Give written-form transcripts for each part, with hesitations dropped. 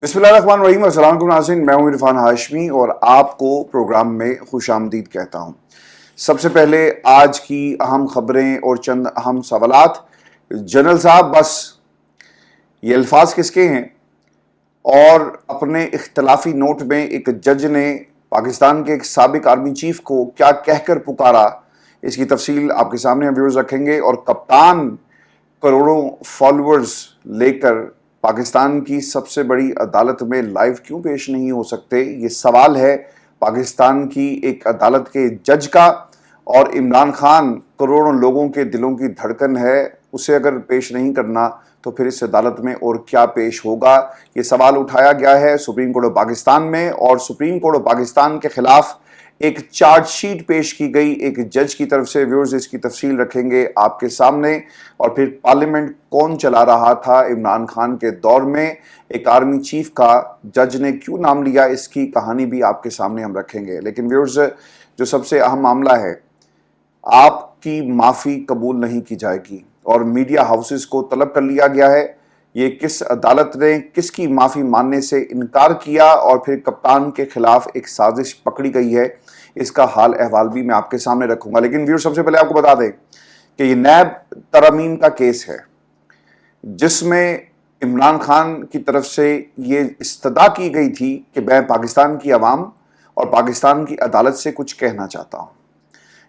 बिस्मिल्लाहिर्रहमानिर्रहीम। अस्सलाम वालेकुम नाज़रीन, मैं हूं इरफान हाशमी और आपको प्रोग्राम में खुश आमदीद कहता हूं। सबसे पहले आज की अहम खबरें और चंद अहम सवालात। जनरल साहब, बस ये अल्फाज किसके हैं और अपने इख्तलाफी नोट में एक जज ने पाकिस्तान के एक साबिक आर्मी चीफ को क्या कहकर पुकारा, इसकी तफसील आपके सामने हम व्यूअर्स रखेंगे। और कप्तान करोड़ों फॉलोअर्स लेकर पाकिस्तान की सबसे बड़ी अदालत में लाइव क्यों पेश नहीं हो सकते, ये सवाल है पाकिस्तान की एक अदालत के जज का। और इमरान खान करोड़ों लोगों के दिलों की धड़कन है, उसे अगर पेश नहीं करना तो फिर इस अदालत में और क्या पेश होगा, ये सवाल उठाया गया है सुप्रीम कोर्ट ऑफ पाकिस्तान में। और सुप्रीम कोर्ट ऑफ पाकिस्तान के खिलाफ एक चार्जशीट पेश की गई एक जज की तरफ से। व्यूअर्स, इसकी तफसील रखेंगे आपके सामने। और फिर पार्लियामेंट कौन चला रहा था इमरान खान के दौर में, एक आर्मी चीफ का जज ने क्यों नाम लिया, इसकी कहानी भी आपके सामने हम रखेंगे। लेकिन व्यूअर्स, जो सबसे अहम मामला है, आपकी माफ़ी कबूल नहीं की जाएगी और मीडिया हाउसेस को तलब कर लिया गया है। ये किस अदालत ने किसकी माफ़ी मानने से इनकार किया और फिर कप्तान के खिलाफ एक साजिश पकड़ी गई है, इसका हाल अहवाल भी मैं आपके सामने रखूंगा। लेकिन व्यूअर्स, सबसे पहले आपको बता दें कि ये नैब तरमीम का केस है जिसमें इमरान खान की तरफ से ये इस्तदा की गई थी कि मैं पाकिस्तान की आवाम और पाकिस्तान की अदालत से कुछ कहना चाहता हूँ।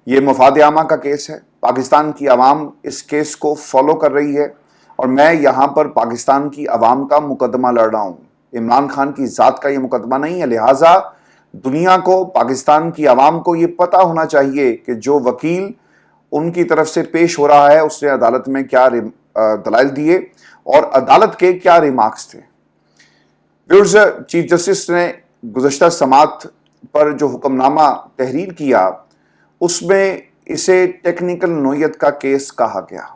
ये मफाद आमा का केस है, पाकिस्तान की आवाम इस केस को फॉलो कर रही है और मैं यहाँ पर पाकिस्तान की आवाम का मुकदमा लड़ रहा हूँ। इमरान खान की ज़ात का ये मुकदमा नहीं है। लिहाजा दुनिया को, पाकिस्तान की आवाम को ये पता होना चाहिए कि जो वकील उनकी तरफ से पेश हो रहा है उसने अदालत में क्या दलाइल दिए और अदालत के क्या रिमार्क्स थे। व्यूअर्स, चीफ जस्टिस ने गुज़श्ता समात पर जो हुक्मनामा तहरीर किया उसमें इसे टेक्निकल नोयत का केस कहा गया।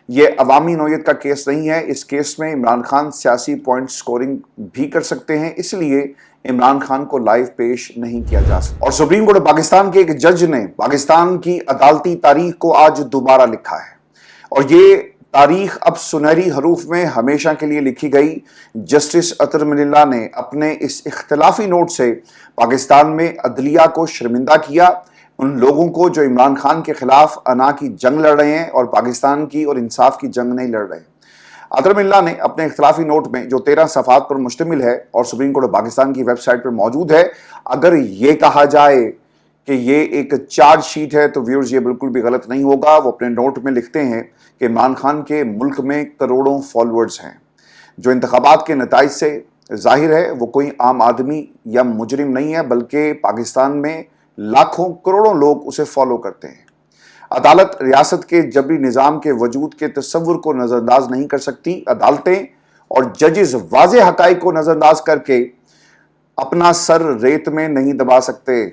ये अवामी नोयत का केस नहीं है। इस केस में इमरान खान सियासी पॉइंट स्कोरिंग भी कर सकते हैं, इसलिए इमरान खान को लाइव पेश नहीं किया जा सकता। और सुप्रीम कोर्ट पाकिस्तान के एक जज ने पाकिस्तान की अदालती तारीख को आज दोबारा लिखा है और ये तारीख अब सुनहरी हरूफ में हमेशा के लिए लिखी गई। जस्टिस अतर मिल्ला ने अपने इस इख्तलाफी नोट से पाकिस्तान में अदलिया को शर्मिंदा किया, उन लोगों को जो इमरान खान के खिलाफ अना की जंग लड़ रहे हैं और पाकिस्तान की और इंसाफ की जंग नहीं लड़ रहे। अतर मिल्ला ने अपने इख्तलाफी नोट में जो 13 सफ़ात पर मुश्तमिल है और सुप्रीम कोर्ट ऑफ पाकिस्तान की वेबसाइट पर मौजूद है, अगर ये कहा जाए कि ये एक चार्जशीट है तो व्यूअर्स ये बिल्कुल भी गलत नहीं होगा। वो अपने नोट में लिखते हैं कि इमरान खान के मुल्क में करोड़ों फॉलोअर्स हैं, जो इंतखाबात के नताइज से जाहिर है वो कोई आम आदमी या मुजरिम नहीं है, बल्कि पाकिस्तान में लाखों करोड़ों लोग उसे फॉलो करते हैं। अदालत रियासत के जबरी निज़ाम के वजूद के तस्वुर को नज़रअंदाज नहीं कर सकती। अदालतें और जजेस वाज़े हक़ाइक़ को नज़रअंदाज करके अपना सर रेत में नहीं दबा सकते।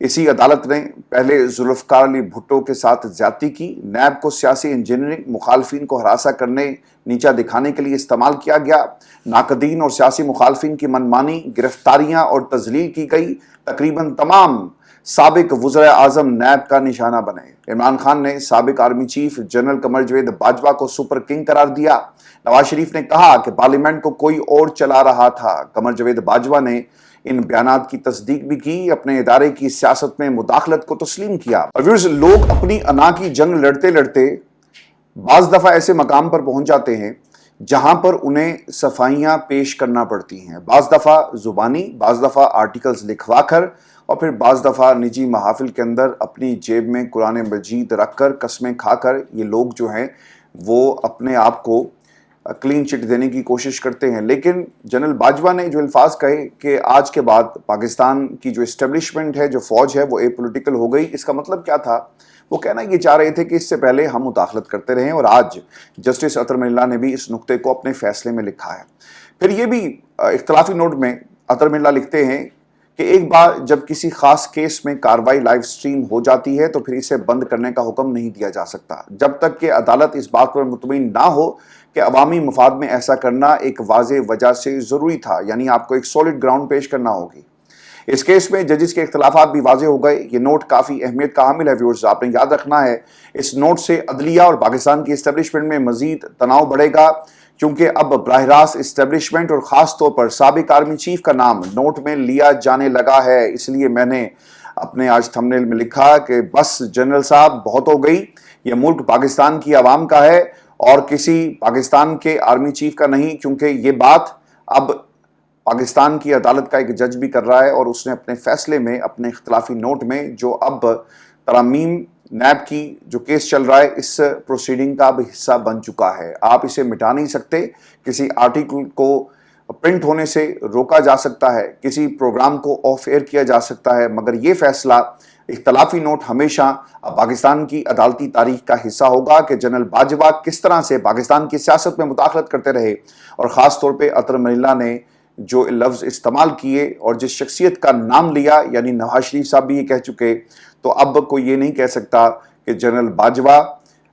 इसी अदालत ने पहले जुल्फ़िकार अली भुट्टो के साथ ज्यादती की। नैब को सियासी इंजीनियरिंग, मुखालफिन को हरासा करने, नीचा दिखाने के लिए इस्तेमाल किया गया। नाकदीन और सियासी मुखालफिन की मनमानी, गिरफ्तारियां और तजलील की गई। तकरीबन तमाम साबिक वज़ीर आज़म नैब का निशाना बने। इमरान खान ने साबिक आर्मी चीफ जनरल कमर जवेद बाजवा को सुपर किंग करार दिया। नवाज शरीफ ने कहा कि पार्लियामेंट को कोई और चला रहा था। कमर जवेद बाजवा ने इन बयानात की तस्दीक भी की, अपने इदारे की सियासत में मुदाखलत को तस्लीम किया। और व्यूअर्स, लोग अपनी अना की जंग लड़ते लड़ते बाज़ दफ़ा ऐसे मकाम पर पहुंच जाते हैं जहां पर उन्हें सफाइयां पेश करना पड़ती हैं, बाज़ दफ़ा ज़ुबानी, बाज़ दफ़ा आर्टिकल्स लिखवा कर और फिर बाज़ दफ़ा निजी महाफिल के अंदर अपनी जेब में कुरान मजीद रख कर, कस्में खाकर ये लोग जो हैं वो अपने आप को क्लीन चिट देने की कोशिश करते हैं। लेकिन जनरल बाजवा ने जो अल्फाज कहे कि आज के बाद पाकिस्तान की जो इस्टेब्लिशमेंट है, जो फौज है, वो एपॉलिटिकल हो गई, इसका मतलब क्या था? वो कहना ये चाह रहे थे कि इससे पहले हम मुदाखलत करते रहे और आज जस्टिस अतर मिल्ला ने भी इस नुक्ते को अपने फैसले में लिखा है। फिर ये भी इख्तलाफी नोट में अतर मिल्ला लिखते हैं कि एक बार जब किसी खास केस में कार्रवाई लाइव स्ट्रीम हो जाती है तो फिर इसे बंद करने का हुक्म नहीं दिया जा सकता जब तक कि अदालत इस बात पर मुतमईन ना हो कि अवामी मफाद में ऐसा करना एक वाज़े वजह से ज़रूरी था, यानी आपको एक सॉलिड ग्राउंड पेश करना होगी। इस केस में जजेस के इख्तलाफात भी वाजे हो गए। ये नोट काफ़ी अहमियत का हामिल है व्यूअर्स, आपने याद रखना है। इस नोट से अदलिया और पाकिस्तान की इस्टेब्लिशमेंट में मजीद तनाव बढ़ेगा क्योंकि अब बराह रास्त इस्टेब्लिशमेंट और ख़ास तौर पर साबिक आर्मी चीफ का नाम नोट में लिया जाने लगा है। इसलिए मैंने अपने आज थंबनेल में लिखा कि बस जनरल साहब बहुत हो गई, ये मुल्क पाकिस्तान की आवाम का है और किसी पाकिस्तान के आर्मी चीफ का नहीं, क्योंकि ये बात अब पाकिस्तान की अदालत का एक जज भी कर रहा है और उसने अपने फैसले में, अपने इख्तलाफी नोट में, जो अब तरामीम नैब की जो केस चल रहा है, इस प्रोसीडिंग का अब हिस्सा बन चुका है। आप इसे मिटा नहीं सकते, किसी आर्टिकल को प्रिंट होने से रोका जा सकता है, किसी प्रोग्राम को ऑफ एयर किया जा सकता है, मगर ये फैसला, इख्तलाफी नोट हमेशा पाकिस्तान की अदालती तारीख का हिस्सा होगा कि जनरल बाजवा किस तरह से पाकिस्तान की सियासत में मुदाखलत करते रहे और ख़ास तौर पर अतर मनीला ने जो लफ्ज़ इस्तेमाल किए और जिस शख्सियत का नाम लिया, यानी नवाज शरीफ साहब भी ये कह चुके, तो अब कोई ये नहीं कह सकता कि जनरल बाजवा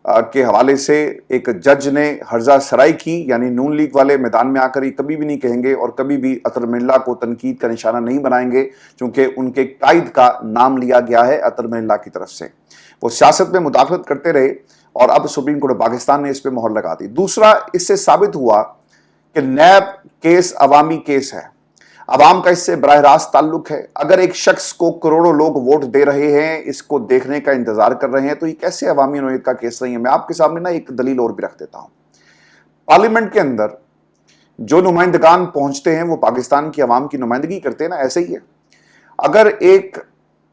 के हवाले से एक जज ने हर्जा सराई की, यानी नून लीग वाले मैदान में आकर ये कभी भी नहीं कहेंगे और कभी भी अतर मनीला को तनकीद का निशाना नहीं बनाएंगे, क्योंकि उनके कायद का नाम लिया गया है अतर मनीला की तरफ से। वो सियासत में मुदाखलत करते रहे और अब सुप्रीम कोर्ट पाकिस्तान ने इस पर मोहर लगा दी। दूसरा, इससे साबित हुआ कि नैब केस अवामी केस है, अवाम का इससे बराह रास्त ताल्लुक है। अगर एक शख्स को करोड़ों लोग वोट दे रहे हैं, इसको देखने का इंतजार कर रहे हैं, तो ये कैसे अवामी नौयत का केस नहीं है। मैं आपके सामने ना एक दलील और भी रख देता हूं। पार्लियामेंट के अंदर जो नुमाइंदगान पहुंचते हैं वो पाकिस्तान की अवाम की नुमाइंदगी करते हैं ना, ऐसे ही है। अगर एक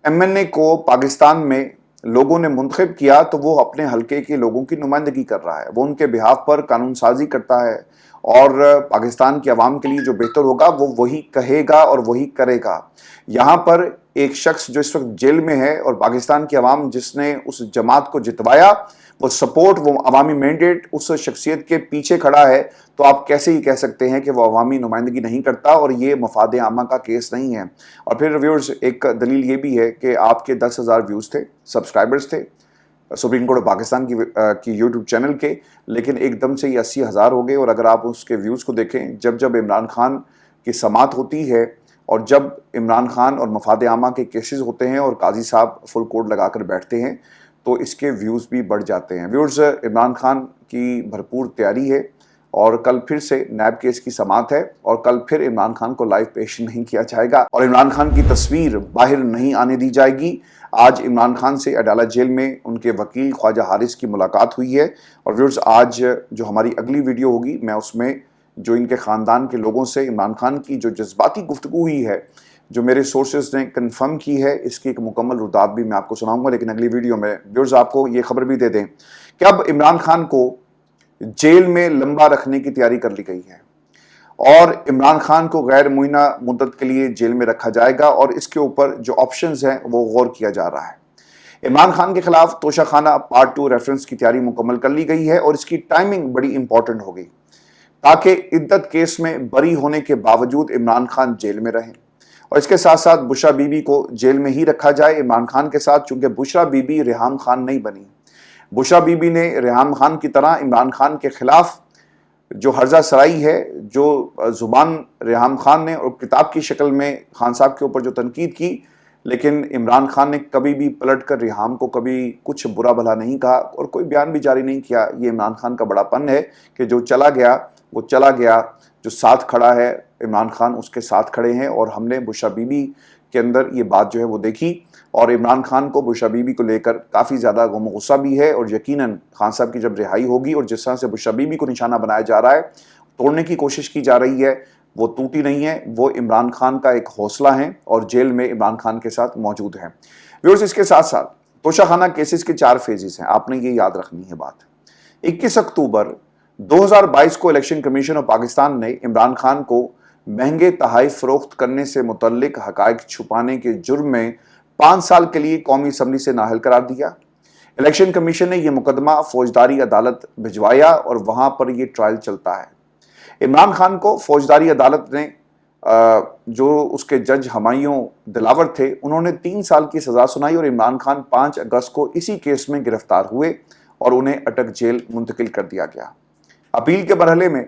MNA को पाकिस्तान में लोगों ने मुंतखब किया तो वो अपने हल्के के लोगों की नुमाइंदगी कर रहा है, वो उनके बिहाफ पर कानून साजी करता है और पाकिस्तान की आवाम के लिए जो बेहतर होगा वो वही कहेगा और वही करेगा। यहाँ पर एक शख्स जो इस वक्त जेल में है और पाकिस्तान की आवाम जिसने उस जमात को जितवाया, वो सपोर्ट, वो अवामी मैंडेट उस शख्सियत के पीछे खड़ा है, तो आप कैसे ही कह सकते हैं कि वो अवामी नुमाइंदगी नहीं करता और ये मफाद आमा का केस नहीं है। और फिर व्यूअर्स, एक दलील ये भी है कि आपके 10,000 व्यूज़ थे, सब्सक्राइबर्स थे सुप्रीम कोर्ट पाकिस्तान की यूट्यूब चैनल के, लेकिन एकदम से ये 80,000 हो गए। और अगर आप उसके व्यूज़ को देखें, जब जब इमरान खान की समात होती है और जब इमरान खान और मफाद आमा के केसेस होते हैं और काजी साहब फुल कोर्ट लगाकर बैठते हैं, तो इसके व्यूज़ भी बढ़ जाते हैं। व्यूअर्स, इमरान खान की भरपूर तैयारी है और कल फिर से नैब केस की समात है और कल फिर इमरान खान को लाइव पेश नहीं किया जाएगा और इमरान खान की तस्वीर बाहर नहीं आने दी जाएगी। आज इमरान खान से अडाला जेल में उनके वकील ख्वाजा हारिस की मुलाकात हुई है। और व्यूअर्स, आज जो हमारी अगली वीडियो होगी, मैं उसमें जो इनके ख़ानदान के लोगों से इमरान खान की जो जज्बाती गुफ्तगू हुई है, जो मेरे सोर्सेज ने कंफर्म की है, इसकी एक मुकम्मल रुदात भी मैं आपको सुनाऊंगा। लेकिन अगली वीडियो में व्यूअर्स आपको ये खबर भी दे दें कि अब इमरान खान को जेल में लंबा रखने की तैयारी कर ली गई है और इमरान खान को गैर मुइना मुद्दत के लिए जेल में रखा जाएगा और इसके ऊपर जो ऑप्शंस हैं वो गौर किया जा रहा है। इमरान खान के खिलाफ तोशाखाना पार्ट 2 रेफरेंस की तैयारी मुकम्मल कर ली गई है और इसकी टाइमिंग बड़ी इंपॉर्टेंट होगी ताकि इद्दत केस में बरी होने के बावजूद इमरान खान जेल में रहें और इसके साथ साथ बुशरा बीबी को जेल में ही रखा जाए इमरान खान के साथ, चूंकि बुशरा बीबी रेहाम खान नहीं बनी। बुशरा बीबी ने रेहाम खान की तरह इमरान खान के खिलाफ जो हर्जा सराई है, जो ज़ुबान रेहाम खान ने और किताब की शक्ल में खान साहब के ऊपर जो तनकीद की, लेकिन इमरान खान ने कभी भी पलट कर रेहाम को कभी कुछ बुरा भला नहीं कहा और कोई बयान भी जारी नहीं किया। ये इमरान खान का बड़ापन है कि जो चला गया वो चला गया, जो साथ खड़ा है इमरान खान उसके साथ खड़े हैं। और हमने बुशरा बीबी के अंदर ये बात जो है वो देखी और इमरान खान को बुशरा बीबी को लेकर काफ़ी ज़्यादा गम गुस्सा भी है और यकीनन खान साहब की जब रिहाई होगी और जिस तरह से बुशरा बीबी को निशाना बनाया जा रहा है, तोड़ने की कोशिश की जा रही है, वो टूटी नहीं है, वो इमरान खान का एक हौसला है और जेल में इमरान खान के साथ मौजूद है। व्यूअर्स, इसके साथ साथ तोशाखाना केसेस के 4 फेजेस हैं, आपने ये याद रखनी है बात। 21 अक्टूबर 2022 को इलेक्शन कमीशन ऑफ पाकिस्तान ने इमरान खान को महंगे तहाइफ फरोख्त करने से मुतल्लिक हकायक छुपाने के जुर्म में 5 साल के लिए कौमी असम्बली से नाअहल करार दिया। इलेक्शन कमीशन ने यह मुकदमा फौजदारी अदालत भिजवाया और वहां पर यह ट्रायल चलता है। इमरान खान को फौजदारी अदालत ने जो उसके जज हमायूं दिलावर थे, उन्होंने 3 साल की सजा सुनाई और इमरान खान 5 अगस्त को इसी केस में गिरफ्तार हुए और उन्हें अटक जेल मुंतकिल कर दिया गया। अपील के मरहले में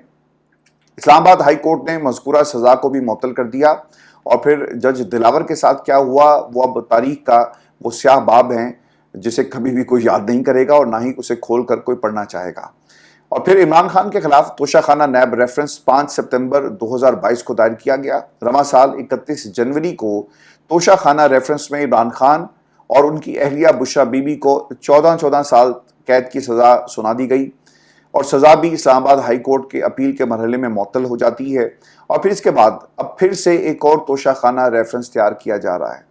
इस्लामाबाद हाई कोर्ट ने मज़कूरा सज़ा को भी मुअत्तल कर दिया और फिर जज दिलावर के साथ क्या हुआ वो अब तारीख का वो स्याह बाब हैं जिसे कभी भी कोई याद नहीं करेगा और ना ही उसे खोल कर कोई पढ़ना चाहेगा। اور پھر عمران خان کے خلاف توشہ خانہ نیب ریفرنس 5 ستمبر 2022 کو دائر کیا گیا۔ رواں سال 31 جنوری کو توشہ خانہ ریفرنس میں عمران خان اور ان کی اہلیہ بشرا بی بی کو 14 سال قید کی سزا سنا دی گئی، اور سزا بھی اسلام آباد ہائی کورٹ کے اپیل کے مرحلے میں معطل ہو جاتی ہے، اور پھر اس کے بعد اب پھر سے ایک اور توشہ خانہ ریفرنس تیار کیا جا رہا ہے۔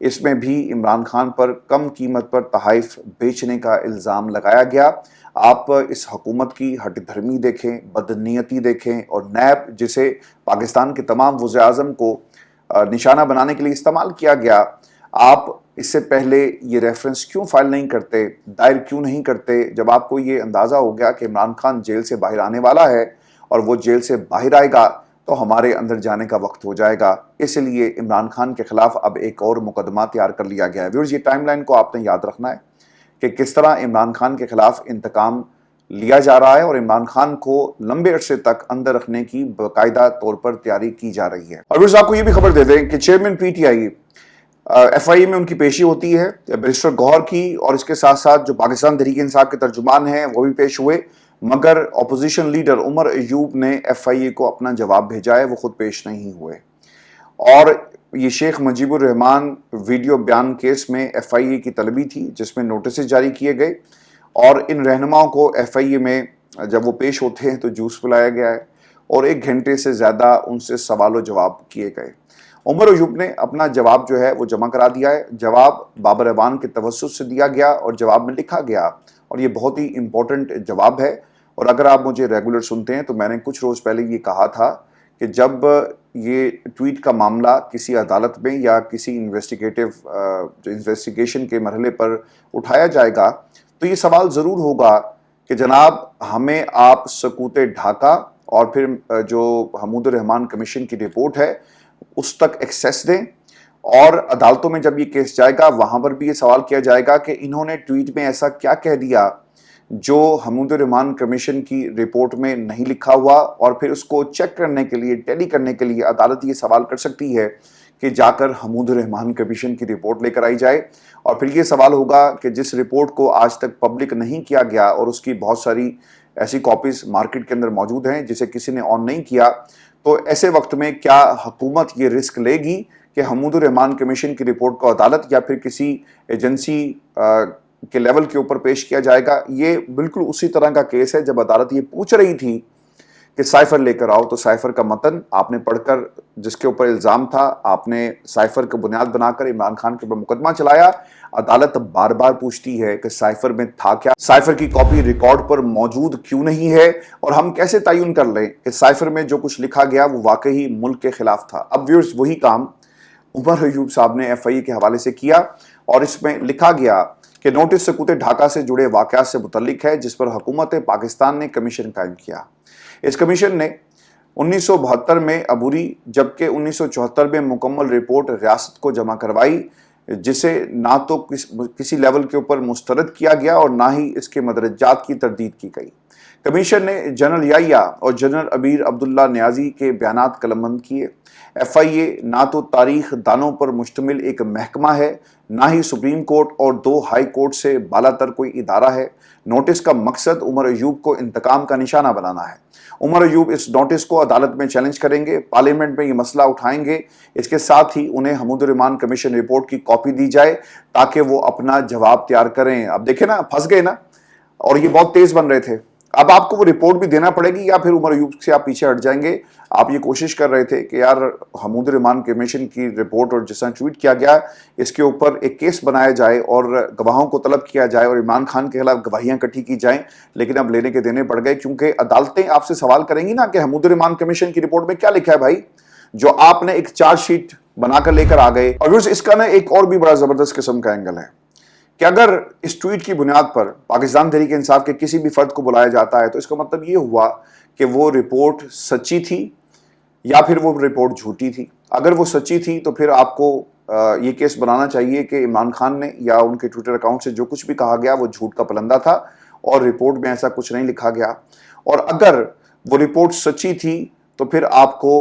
اس میں بھی عمران خان پر کم قیمت پر تحائف بیچنے کا الزام لگایا گیا۔ آپ اس حکومت کی ہٹ دھرمی دیکھیں، بدنیتی دیکھیں، اور نیب جسے پاکستان کے تمام وزیر اعظم کو نشانہ بنانے کے لیے استعمال کیا گیا، آپ اس سے پہلے یہ ریفرنس کیوں فائل نہیں کرتے، دائر کیوں نہیں کرتے، جب آپ کو یہ اندازہ ہو گیا کہ عمران خان جیل سے باہر آنے والا ہے اور وہ جیل سے باہر آئے گا تو ہمارے اندر جانے کا وقت ہو جائے گا، اس لیے عمران خان کے خلاف اب ایک اور مقدمہ تیار کر لیا گیا ہے۔ ویورز، یہ ٹائم لائن کو آپ نے یاد رکھنا ہے کہ کس طرح عمران خان کے خلاف انتقام لیا جا رہا ہے، اور عمران خان کو لمبے عرصے تک اندر رکھنے کی باقاعدہ طور پر تیاری کی جا رہی ہے۔ اور ویورز، آپ کو یہ بھی خبر دے دیں کہ chairman P T I F I A میں ان کی پیشی ہوتی ہے بیرسٹر گوہر کی، اور اس کے ساتھ ساتھ جو پاکستان تحریک انصاف کے ترجمان ہیں وہ بھی پیش ہوئے، مگر اپوزیشن لیڈر عمر ایوب نے ایف آئی اے کو اپنا جواب بھیجا ہے، وہ خود پیش نہیں ہوئے۔ اور یہ شیخ مجیب الرحمان ویڈیو بیان کیس میں ایف آئی اے کی طلبی تھی جس میں نوٹسز جاری کیے گئے، اور ان رہنماؤں کو ایف آئی اے میں جب وہ پیش ہوتے ہیں تو جوس پلایا گیا ہے، اور 1 گھنٹے سے زیادہ ان سے سوال و جواب کیے گئے۔ عمر ایوب نے اپنا جواب جو ہے وہ جمع کرا دیا ہے۔ جواب بابر اعوان کے توسط سے دیا گیا، اور جواب میں لکھا گیا، اور یہ بہت ہی امپورٹنٹ جواب ہے، اور اگر آپ مجھے ریگولر سنتے ہیں تو میں نے کچھ روز پہلے یہ کہا تھا کہ جب یہ ٹویٹ کا معاملہ کسی عدالت میں یا کسی انویسٹیگیشن کے مرحلے پر اٹھایا جائے گا تو یہ سوال ضرور ہوگا کہ جناب ہمیں آپ سکوت ڈھاکہ اور پھر جو حمود الرحمان کمیشن کی رپورٹ ہے اس تک ایکسیس دیں، اور عدالتوں میں جب یہ کیس جائے گا وہاں پر بھی یہ سوال کیا جائے گا کہ انہوں نے ٹویٹ میں ایسا کیا کہہ دیا جو حمود الرحمان کمیشن کی رپورٹ میں نہیں لکھا ہوا، اور پھر اس کو چیک کرنے کے لیے، ٹیلی کرنے کے لیے عدالت یہ سوال کر سکتی ہے کہ جا کر حمود الرحمان کمیشن کی رپورٹ لے کر آئی جائے، اور پھر یہ سوال ہوگا کہ جس رپورٹ کو آج تک پبلک نہیں کیا گیا اور اس کی بہت ساری ایسی کاپیز مارکیٹ کے اندر موجود ہیں جسے کسی نے آن نہیں کیا، تو ایسے وقت میں کیا حکومت یہ رسک لے گی کہ حمود الرحمان کمیشن کی رپورٹ کو عدالت یا پھر کسی ایجنسی کے لیول کے اوپر پیش کیا جائے گا؟ یہ بالکل اسی طرح کا کیس ہے جب عدالت یہ پوچھ رہی تھی کہ سائفر لے کر آؤ، تو سائفر کا متن آپ نے پڑھ کر جس کے اوپر الزام تھا آپ نے سائفر کو بنیاد بنا کر عمران خان کے اوپر مقدمہ چلایا۔ عدالت بار بار پوچھتی ہے کہ سائفر میں تھا کیا، سائفر کی کاپی ریکارڈ پر موجود کیوں نہیں ہے، اور ہم کیسے تعین کر لیں کہ سائفر میں جو کچھ لکھا گیا وہ واقعی ملک کے خلاف تھا۔ اب ویورز، وہی کام عمر ایوب صاحب نے ایف آئی اے کے حوالے سے کیا، اور اس میں لکھا گیا کہ نوٹس سکوت ڈھاکہ سے جڑے واقعات سے متعلق ہے جس پر حکومت پاکستان نے کمیشن قائم کیا۔ اس کمیشن نے 1972 میں عبوری جبکہ 1974 میں مکمل رپورٹ ریاست کو جمع کروائی، جسے نہ تو کسی لیول کے اوپر مسترد کیا گیا اور نہ ہی اس کے مدرجات کی تردید کی گئی۔ کمیشن نے جنرل یحییٰ اور جنرل عبیر عبداللہ نیازی کے بیانات قلم بند کیے۔ ایف آئی اے نہ تو تاریخ دانوں پر مشتمل ایک محکمہ ہے، نہ ہی سپریم کورٹ اور 2 ہائی کورٹ سے بالاتر کوئی ادارہ ہے۔ نوٹس کا مقصد عمر ایوب کو انتقام کا نشانہ بنانا ہے۔ عمر ایوب اس نوٹس کو عدالت میں چیلنج کریں گے، پارلیمنٹ میں یہ مسئلہ اٹھائیں گے، اس کے ساتھ ہی انہیں حمود الرحمان کمیشن رپورٹ کی کاپی دی جائے تاکہ وہ اپنا جواب تیار کریں۔ اب دیکھیں نا، پھنس گئے نا، اور یہ بہت تیز بن رہے تھے۔ اب آپ کو وہ رپورٹ بھی دینا پڑے گی یا پھر عمر ایوب سے آپ پیچھے ہٹ جائیں گے۔ آپ یہ کوشش کر رہے تھے کہ یار حمود الرحمان کمیشن کی رپورٹ اور جس طرح ٹویٹ کیا گیا اس کے اوپر ایک کیس بنایا جائے اور گواہوں کو طلب کیا جائے اور عمران خان کے خلاف گواہیاں اکٹھی کی جائیں، لیکن اب لینے کے دینے پڑ گئے کیونکہ عدالتیں آپ سے سوال کریں گی نا کہ حمود الرحمان کمیشن کی رپورٹ میں کیا لکھا ہے بھائی، جو آپ نے ایک چارج شیٹ بنا کر لے کر آ گئے۔ اور اس کا نا ایک اور بھی بڑا زبردست قسم کا اینگل ہے کہ اگر اس ٹویٹ کی بنیاد پر پاکستان تحریک انصاف کے کسی بھی فرد کو بلایا جاتا ہے تو اس کا مطلب یہ ہوا کہ وہ رپورٹ سچی تھی یا پھر وہ رپورٹ جھوٹی تھی۔ اگر وہ سچی تھی تو پھر آپ کو یہ کیس بنانا چاہیے کہ عمران خان نے یا ان کے ٹویٹر اکاؤنٹ سے جو کچھ بھی کہا گیا وہ جھوٹ کا پلندہ تھا اور رپورٹ میں ایسا کچھ نہیں لکھا گیا۔ اور اگر وہ رپورٹ سچی تھی تو پھر آپ کو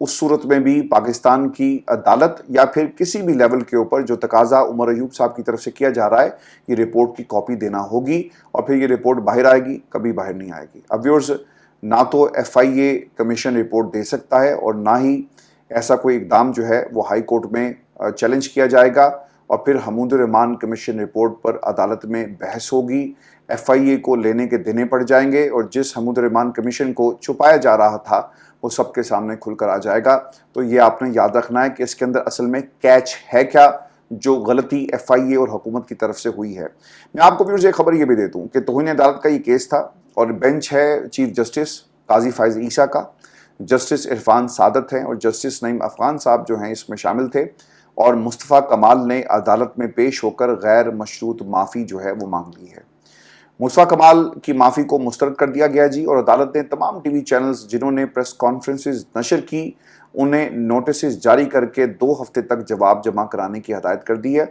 उस सूरत में भी पाकिस्तान की अदालत या फिर किसी भी लेवल के ऊपर जो तकाजा उमर अयूब साहब की तरफ से किया जा रहा है, ये रिपोर्ट की कॉपी देना होगी और फिर ये रिपोर्ट बाहर आएगी, कभी बाहर नहीं आएगी। अब व्यूअर्स, ना तो FIA कमीशन रिपोर्ट दे सकता है और ना ही ऐसा कोई इकदाम जो है वो हाई कोर्ट में चैलेंज किया जाएगा और फिर हमूदुर रहमान कमीशन रिपोर्ट पर अदालत में बहस होगी, FIA को लेने के देने पड़ जाएंगे और जिस हमूदुर रहमान कमीशन को छुपाया जा रहा था वो सबके सामने खुलकर आ जाएगा। तो ये आपने याद रखना है कि इसके अंदर असल में कैच है क्या, जो गलती FIA और हुकूमत की तरफ से हुई है। मैं आपको व्यूअर्स एक खबर ये भी दे दूं कि तौहीन अदालत का ये केस था और बेंच है चीफ जस्टिस काजी फायज ईसा का, जस्टिस इरफान सादत हैं और जस्टिस नईम अफगान साहब जो हैं इसमें शामिल थे और मुस्तफ़ा कमाल ने अदालत में पेश होकर गैर मशरूत माफ़ी जो है वो मांग ली है। मुस्तफ़ा कमाल की माफ़ी को मुस्तरद कर दिया गया जी, और अदालत ने तमाम TV चैनल्स जिन्होंने प्रेस कॉन्फ्रेंसेस नशर की उन्हें नोटिस जारी करके 2 हफ्ते तक जवाब जमा कराने की हदायत कर दी है।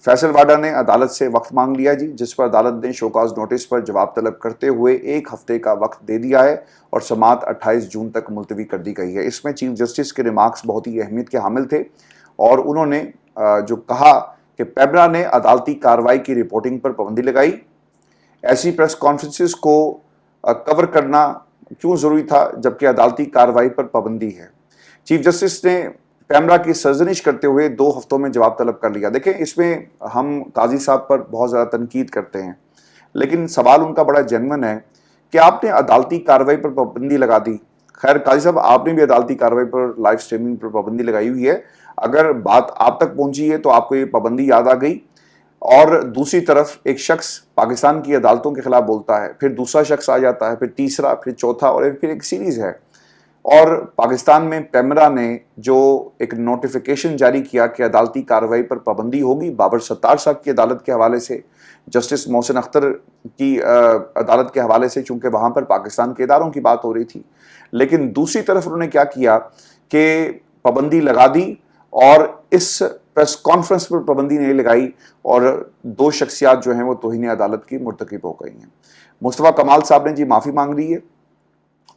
फैसल वाडा ने अदालत से वक्त मांग लिया जी, जिस पर अदालत ने शोकाज नोटिस पर जवाब तलब करते हुए 1 हफ्ते का वक्त दे दिया है और समाअत 28 जून तक मुलतवी कर दी गई है। इसमें चीफ जस्टिस के रिमार्क्स बहुत ही अहमियत के हामिल थे और उन्होंने जो कहा कि पैमरा ने अदालती कार्रवाई की रिपोर्टिंग पर पाबंदी लगाई, ऐसी प्रेस कॉन्फ्रेंसेस को कवर करना क्यों ज़रूरी था जबकि अदालती कार्रवाई पर पाबंदी है। चीफ जस्टिस ने पैमरा की सरजनिश करते हुए 2 हफ्तों में जवाब तलब कर लिया। देखें, इसमें हम काजी साहब पर बहुत ज़्यादा तनकीद करते हैं, लेकिन सवाल उनका बड़ा जेन्युइन है कि आपने अदालती कार्रवाई पर पाबंदी लगा दी। खैर काजी साहब, आपने भी अदालती कार्रवाई पर लाइव स्ट्रीमिंग पर पाबंदी लगाई हुई है। अगर बात आप तक पहुंची है तो आपको ये पाबंदी याद आ गई, और दूसरी तरफ एक शख्स पाकिस्तान की अदालतों के खिलाफ बोलता है, फिर दूसरा शख्स आ जाता है, फिर तीसरा, फिर चौथा, और फिर एक सीरीज है। और पाकिस्तान में पैमरा ने जो एक नोटिफिकेशन जारी किया कि अदालती कार्रवाई पर पाबंदी होगी, बाबर सत्तार साहब की अदालत के हवाले से, जस्टिस मोहसिन अख्तर की अदालत के हवाले से, चूंकि वहाँ पर पाकिस्तान के इदारों की बात हो रही थी। लेकिन दूसरी तरफ उन्होंने क्या किया कि पाबंदी लगा दी और इस प्रेस कॉन्फ्रेंस पर पाबंदी नहीं लगाई और 2 शख्सियात जो हैं वो तौहीन अदालत की मुर्तकिब हो गई हैं। मुस्तफ़ा कमाल साहब ने जी माफ़ी मांग ली है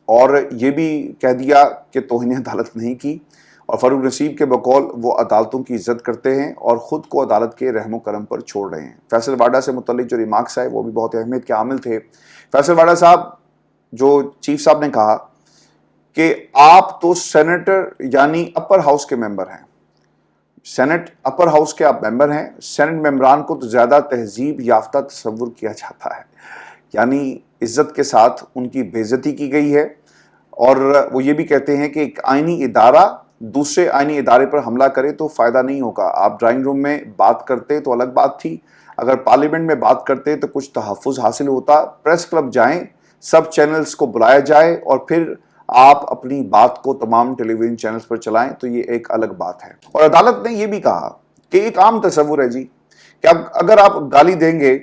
और ये भी कह दिया कि तौहीन अदालत नहीं की, और फ़ारूक नसीब के बकौल वो अदालतों की इज्जत करते हैं और ख़ुद को अदालत के रहमो करम पर छोड़ रहे हैं। फैसल वाडा से मुतल्लिक जो रिमार्क्स है वो भी बहुत अहमियत के हामिल थे। फैसल वाडा साहब, जो चीफ साहब ने कहा कि आप तो सेनेटर यानी अपर हाउस के मेंबर हैं, सेनेट अपर हाउस के आप मेंबर हैं, सेनेट मेंबरान को तो ज़्यादा तहजीब याफ्ता तस्वुर किया जाता है, यानी इज्जत के साथ उनकी बेइज्जती की गई है। और वो ये भी कहते हैं कि एक आईनी इदारा दूसरे आईनी इदारे पर हमला करे तो फ़ायदा नहीं होगा। आप ड्राइंग रूम में बात करते तो अलग बात थी, अगर पार्लियामेंट में बात करते तो कुछ तहफ़्फ़ुज़ हासिल होता। प्रेस क्लब जाएं, सब चैनल्स को बुलाया जाए और फिर आप अपनी बात को तमाम टेलीविजन चैनल्स पर चलाएं, तो ये एक अलग बात है। और अदालत ने ये भी कहा कि एक आम तस्वुर है जी कि अगर आप गाली देंगे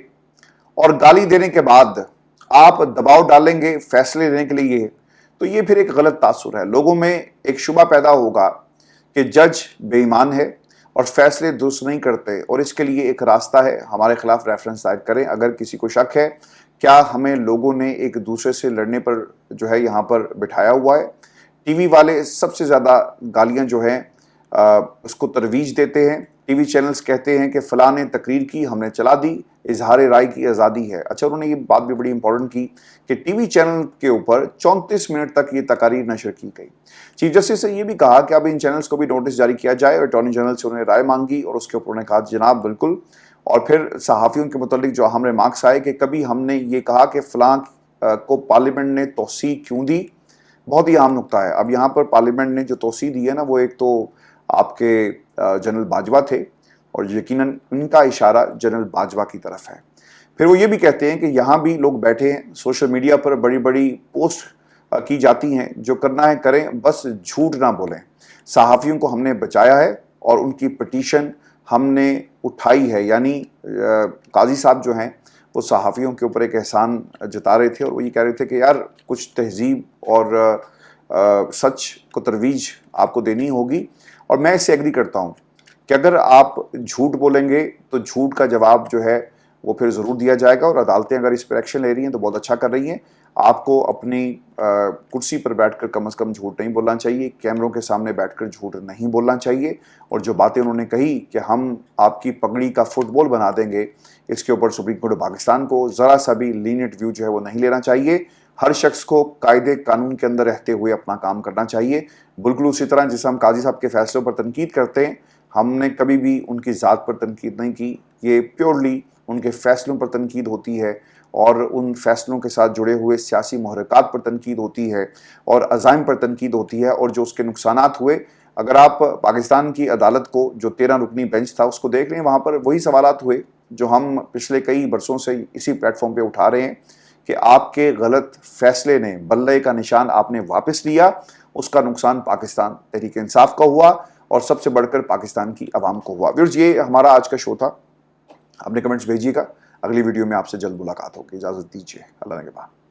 और गाली देने के बाद आप दबाव डालेंगे फैसले लेने के लिए, तो ये फिर एक गलत तासुर है। लोगों में एक शुबा पैदा होगा कि जज बेईमान है और फैसले दुरुस्त नहीं करते, और इसके लिए एक रास्ता है, हमारे खिलाफ रेफरेंस दायर करें अगर किसी को शक है क्या हमें लोगों ने एक दूसरे से लड़ने पर जो है यहाँ पर बिठाया हुआ है। टीवी वाले सबसे ज़्यादा गालियाँ जो हैं उसको तरवीज देते हैं। टीवी चैनल्स कहते हैं कि फ़लाँ ने तकरीर की, हमने चला दी, इजहार राय की आज़ादी है। अच्छा, उन्होंने ये बात भी बड़ी इंपॉर्टेंट की कि टीवी चैनल के ऊपर 34 मिनट तक ये तकारीर नशर की गई। चीफ जस्टिस ने ये भी कहा कि अब इन चैनल्स को भी नोटिस जारी किया जाए, और अटॉर्नी जनरल से उन्होंने राय मांगी और उसके ऊपर उन्होंने कहा जनाब बिल्कुल। और फिर सहाफ़ियों के मुतालिक जो अहम रिमार्क्स आए कि कभी हमने ये कहा कि फ़लाँ को पार्लियामेंट ने तोसी क्यों दी, बहुत ही अहम नुक्ता है। अब यहाँ पर पार्लियामेंट ने जो तोसी दी है ना, वो एक तो आपके जनरल बाजवा थे और यकीनन इनका इशारा जनरल बाजवा की तरफ है। फिर वो ये भी कहते हैं कि यहाँ भी लोग बैठे हैं, सोशल मीडिया पर बड़ी बड़ी पोस्ट की जाती हैं, जो करना है करें, बस झूठ ना बोलें। सहाफ़ियों को हमने बचाया है और उनकी पिटीशन हमने उठाई है, यानी काजी साहब जो हैं वो सहाफ़ियों के ऊपर एक एहसान जता रहे थे और वो ये कह रहे थे कि यार कुछ तहजीब और सच को तरवीज आपको देनी होगी। और मैं इससे एग्री करता हूँ कि अगर आप झूठ बोलेंगे तो झूठ का जवाब जो है वो फिर ज़रूर दिया जाएगा, और अदालतें अगर इस पर एक्शन ले रही हैं तो बहुत अच्छा कर रही हैं। آپ کو اپنی کرسی پر بیٹھ کر کم از کم جھوٹ نہیں بولنا چاہیے، کیمروں کے سامنے بیٹھ کر جھوٹ نہیں بولنا چاہیے، اور جو باتیں انہوں نے کہی کہ ہم آپ کی پگڑی کا فٹ بال بنا دیں گے، اس کے اوپر سپریم کورٹ پاکستان کو ذرا سا بھی لینیٹ ویو جو ہے وہ نہیں لینا چاہیے۔ ہر شخص کو قاعدے قانون کے اندر رہتے ہوئے اپنا کام کرنا چاہیے، بالکل اسی طرح جسے ہم قاضی صاحب کے فیصلوں پر تنقید کرتے ہیں، ہم نے کبھی بھی ان کی ذات پر تنقید نہیں کی، یہ پیورلی ان کے فیصلوں پر تنقید ہوتی ہے، اور ان فیصلوں کے ساتھ جڑے ہوئے سیاسی محرکات پر تنقید ہوتی ہے، اور عزائم پر تنقید ہوتی ہے، اور جو اس کے نقصانات ہوئے۔ اگر آپ پاکستان کی عدالت کو، جو 13 رکنی بینچ تھا، اس کو دیکھ لیں، وہاں پر وہی سوالات ہوئے جو ہم پچھلے کئی برسوں سے اسی پلیٹ فارم پہ اٹھا رہے ہیں کہ آپ کے غلط فیصلے نے، بلے کا نشان آپ نے واپس لیا، اس کا نقصان پاکستان تحریک انصاف کا ہوا، اور سب سے بڑھ کر پاکستان کی عوام کو ہوا۔ ویورز، یہ ہمارا آج کا شو تھا، اپنے کمنٹس بھیجیے گا، اگلی ویڈیو میں آپ سے جلد ملاقات ہوگی، اجازت دیجیے، اللہ نگہبان۔